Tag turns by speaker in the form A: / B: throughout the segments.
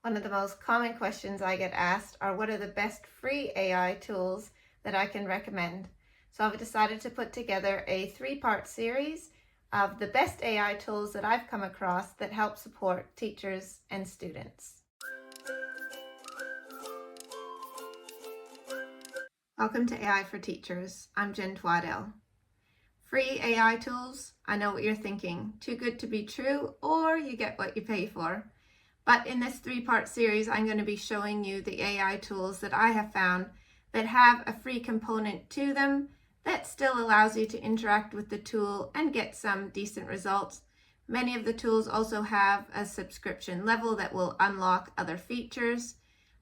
A: One of the most common questions I get asked are what are the best free AI tools that I can recommend. So I've decided to put together a 3-part series of the best AI tools that I've come across that help support teachers and students. Welcome to AI for Teachers. I'm Jen Twaddell. Free AI tools, I know what you're thinking, too good to be true, or you get what you pay for. But in this 3-part series, I'm going to be showing you the AI tools that I have found that have a free component to them that still allows you to interact with the tool and get some decent results. Many of the tools also have a subscription level that will unlock other features.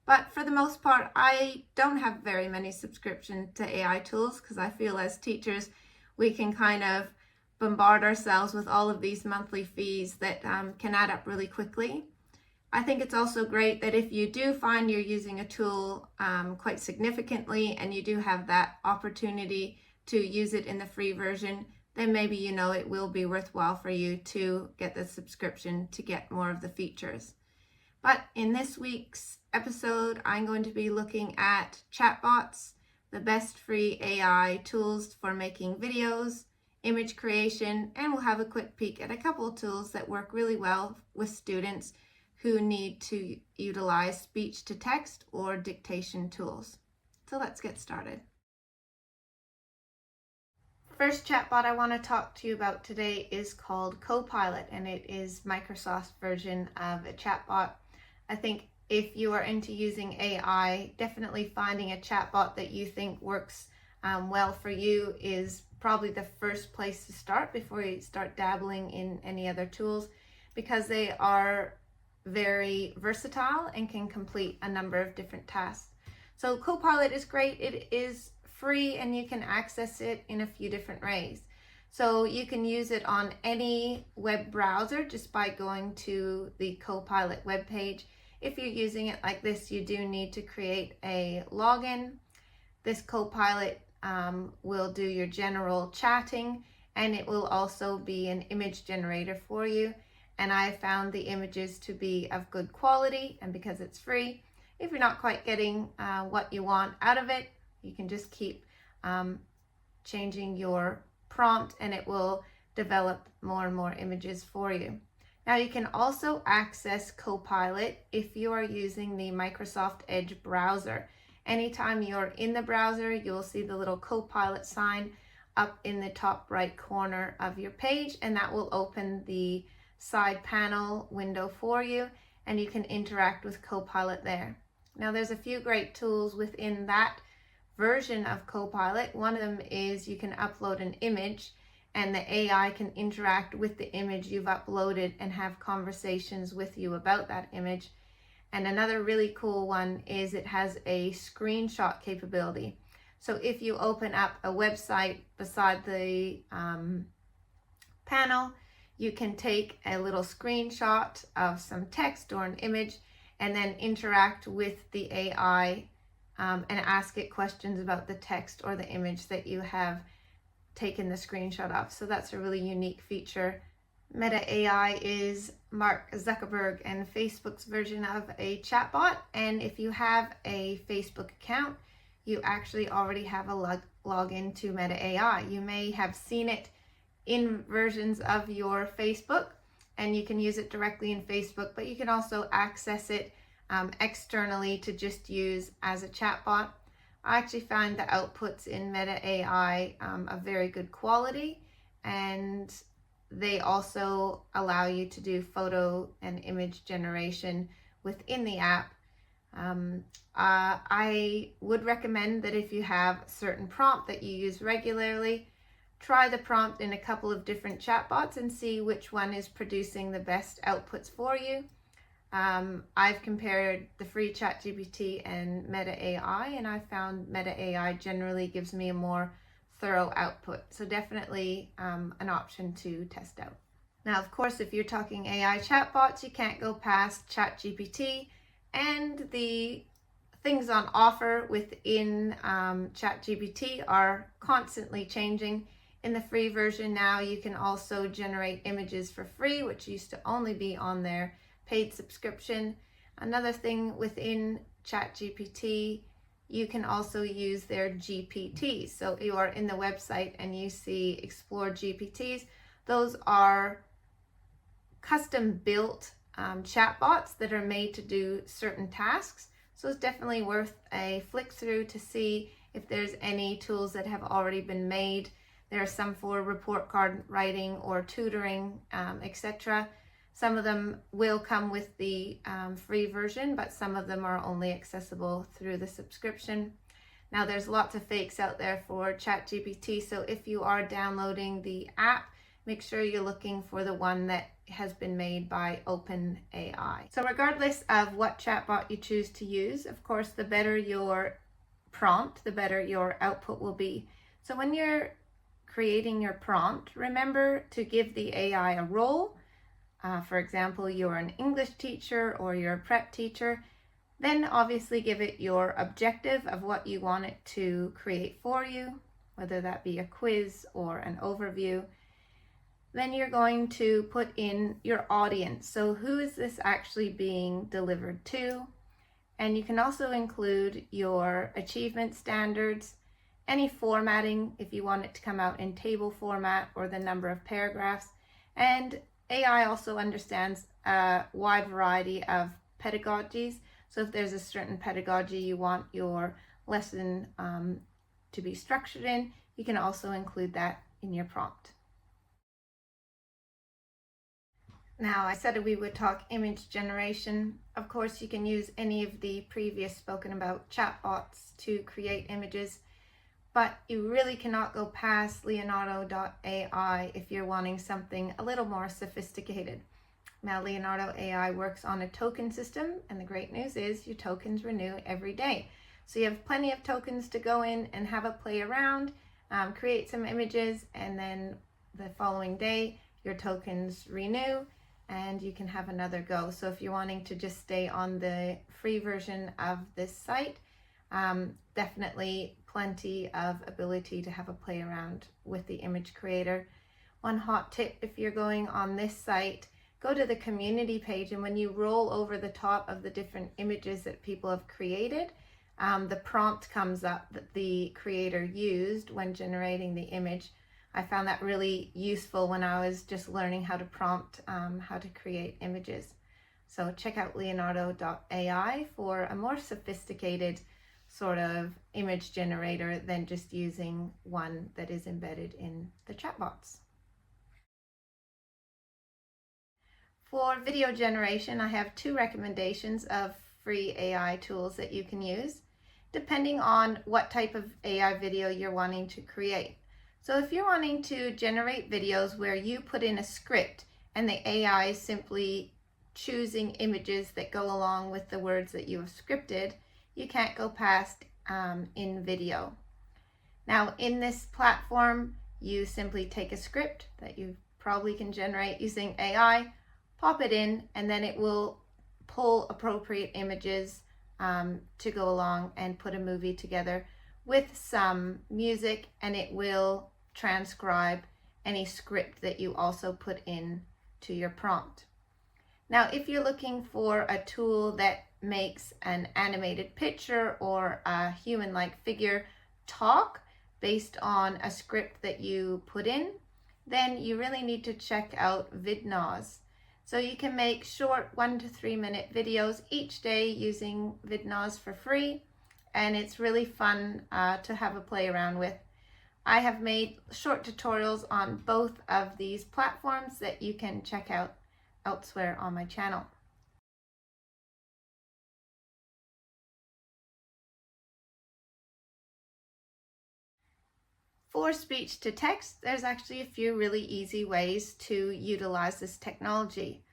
A: But for the most part, I don't have very many subscription to AI tools because I feel as teachers, we can kind of bombard ourselves with all of these monthly fees that can add up really quickly. I think it's also great that if you do find you're using a tool quite significantly and you do have that opportunity to use it in the free version, then maybe you know it will be worthwhile for you to get the subscription to get more of the features. But in this week's episode, I'm going to be looking at Chatbots, the best free AI tools for making videos, image creation, and we'll have a quick peek at a couple of tools that work really well with students who need to utilize speech to text or dictation tools. So let's get started. First chatbot I want to talk to you about today is called Copilot, and it is Microsoft's version of a chatbot. I think if you are into using AI, definitely finding a chatbot that you think works well for you is probably the first place to start before you start dabbling in any other tools, because they are very versatile and can complete a number of different tasks. So Copilot is great. It is free and you can access it in a few different ways. So you can use it on any web browser just by going to the Copilot webpage. If you're using it like this, you do need to create a login. This Copilot will do your general chatting, and it will also be an image generator for you. And I found the images to be of good quality, and because it's free, if you're not quite getting what you want out of it, you can just keep changing your prompt and it will develop more and more images for you. Now you can also access Copilot if you are using the Microsoft Edge browser. Anytime you're in the browser, you'll see the little Copilot sign up in the top right corner of your page, and that will open the side panel window for you, and you can interact with Copilot there. Now there's a few great tools within that version of Copilot. One of them is you can upload an image and the AI can interact with the image you've uploaded and have conversations with you about that image. And another really cool one is it has a screenshot capability. So if you open up a website beside the panel, you can take a little screenshot of some text or an image and then interact with the AI and ask it questions about the text or the image that you have taken the screenshot of. So that's a really unique feature. Meta AI is Mark Zuckerberg and Facebook's version of a chatbot. And if you have a Facebook account, you actually already have a login to Meta AI. You may have seen it in versions of your Facebook, and you can use it directly in Facebook, but you can also access it externally to just use as a chatbot. I actually find the outputs in Meta AI of very good quality, and they also allow you to do photo and image generation within the app. I would recommend that if you have a certain prompt that you use regularly, try the prompt in a couple of different chatbots and see which one is producing the best outputs for you. I've compared the free ChatGPT and Meta AI, and I found Meta AI generally gives me a more thorough output. So definitely an option to test out. Now, of course, if you're talking AI chatbots, you can't go past ChatGPT, and the things on offer within ChatGPT are constantly changing. In the free version now, you can also generate images for free, which used to only be on their paid subscription. Another thing within ChatGPT, you can also use their GPTs. So you are in the website and you see Explore GPTs. Those are custom built chatbots that are made to do certain tasks. So it's definitely worth a flick through to see if there's any tools that have already been made. There are some for report card writing or tutoring, etc. Some of them will come with the free version, but some of them are only accessible through the subscription. Now there's lots of fakes out there for ChatGPT, so if you are downloading the app, make sure you're looking for the one that has been made by OpenAI. So regardless of what chatbot you choose to use, of course, the better your prompt, the better your output will be. So when you're creating your prompt, remember to give the AI a role. For example, you're an English teacher or you're a prep teacher. Then obviously give it your objective of what you want it to create for you, whether that be a quiz or an overview. Then you're going to put in your audience. So who is this actually being delivered to? And you can also include your achievement standards, any formatting if you want it to come out in table format or the number of paragraphs. And AI also understands a wide variety of pedagogies. So if there's a certain pedagogy you want your lesson to be structured in, you can also include that in your prompt. Now, I said we would talk image generation. Of course, you can use any of the previous spoken about chatbots to create images, but you really cannot go past Leonardo.ai if you're wanting something a little more sophisticated. Now, Leonardo AI works on a token system, and the great news is your tokens renew every day. So you have plenty of tokens to go in and have a play around, create some images, and then the following day, your tokens renew and you can have another go. So if you're wanting to just stay on the free version of this site, definitely plenty of ability to have a play around with the image creator. One hot tip, if you're going on this site, go to the community page, and when you roll over the top of the different images that people have created, the prompt comes up that the creator used when generating the image. I found that really useful when I was just learning how to prompt, how to create images. So check out Leonardo.ai for a more sophisticated sort of image generator than just using one that is embedded in the chatbots. For video generation, I have two recommendations of free AI tools that you can use, depending on what type of AI video you're wanting to create. So if you're wanting to generate videos where you put in a script and the AI is simply choosing images that go along with the words that you have scripted, you can't go past InVideo. Now in this platform, you simply take a script that you probably can generate using AI, pop it in, and then it will pull appropriate images to go along and put a movie together with some music, and it will transcribe any script that you also put in to your prompt. Now, if you're looking for a tool that makes an animated picture or a human-like figure talk based on a script that you put in, then you really need to check out VidNaz. So you can make short 1 to 3 minute videos each day using VidNaz for free, and it's really fun to have a play around with. I have made short tutorials on both of these platforms that you can check out elsewhere on my channel. For speech to text, there's actually a few really easy ways to utilize this technology.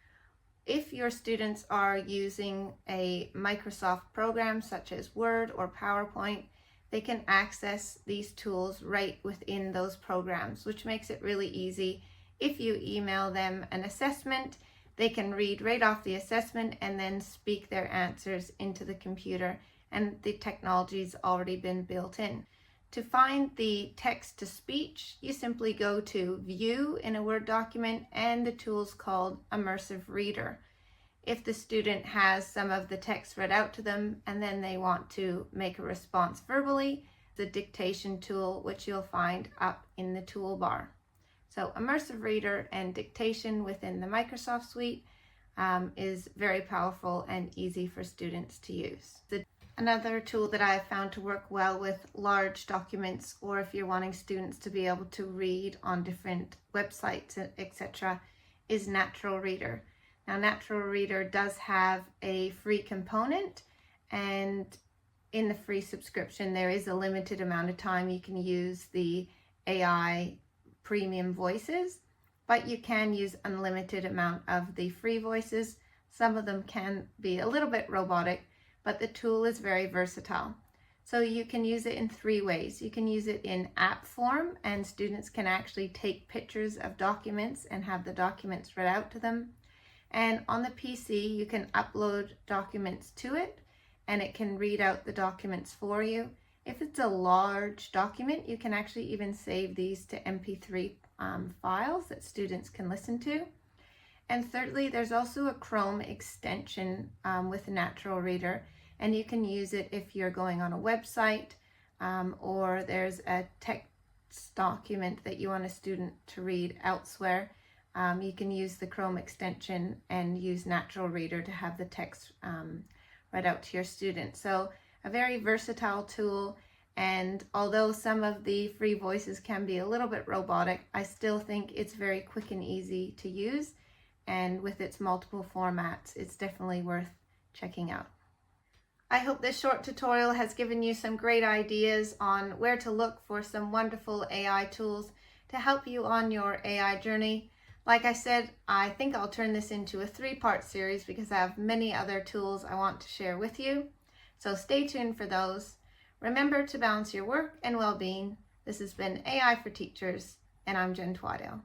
A: If your students are using a Microsoft program such as Word or PowerPoint, they can access these tools right within those programs, which makes it really easy. If you email them an assessment, they can read right off the assessment and then speak their answers into the computer, and the technology's already been built in. To find the text to speech, you simply go to View in a Word document, and the tool's called Immersive Reader. if the student has some of the text read out to them and then they want to make a response verbally, the dictation tool, which you'll find up in the toolbar. So Immersive Reader and dictation within the Microsoft Suite is very powerful and easy for students to use. Another tool that I have found to work well with large documents, or if you're wanting students to be able to read on different websites, etc., is Natural Reader. Now, Natural Reader does have a free component, and in the free subscription, there is a limited amount of time you can use the AI premium voices, but you can use unlimited amount of the free voices. Some of them can be a little bit robotic, but the tool is very versatile. So you can use it in 3 ways. You can use it in app form, and students can actually take pictures of documents and have the documents read out to them. And on the PC, you can upload documents to it, and it can read out the documents for you. If it's a large document, you can actually even save these to MP3 files that students can listen to. And thirdly, there's also a Chrome extension with Natural Reader, and you can use it if you're going on a website or there's a text document that you want a student to read elsewhere. You can use the Chrome extension and use Natural Reader to have the text read out to your student. So a very versatile tool, and although some of the free voices can be a little bit robotic, I still think it's very quick and easy to use. And with its multiple formats, it's definitely worth checking out. I hope this short tutorial has given you some great ideas on where to look for some wonderful AI tools to help you on your AI journey. Like I said, I think I'll turn this into a 3-part series because I have many other tools I want to share with you. So stay tuned for those. Remember to balance your work and well-being. This has been AI for Teachers, and I'm Jen Twadale.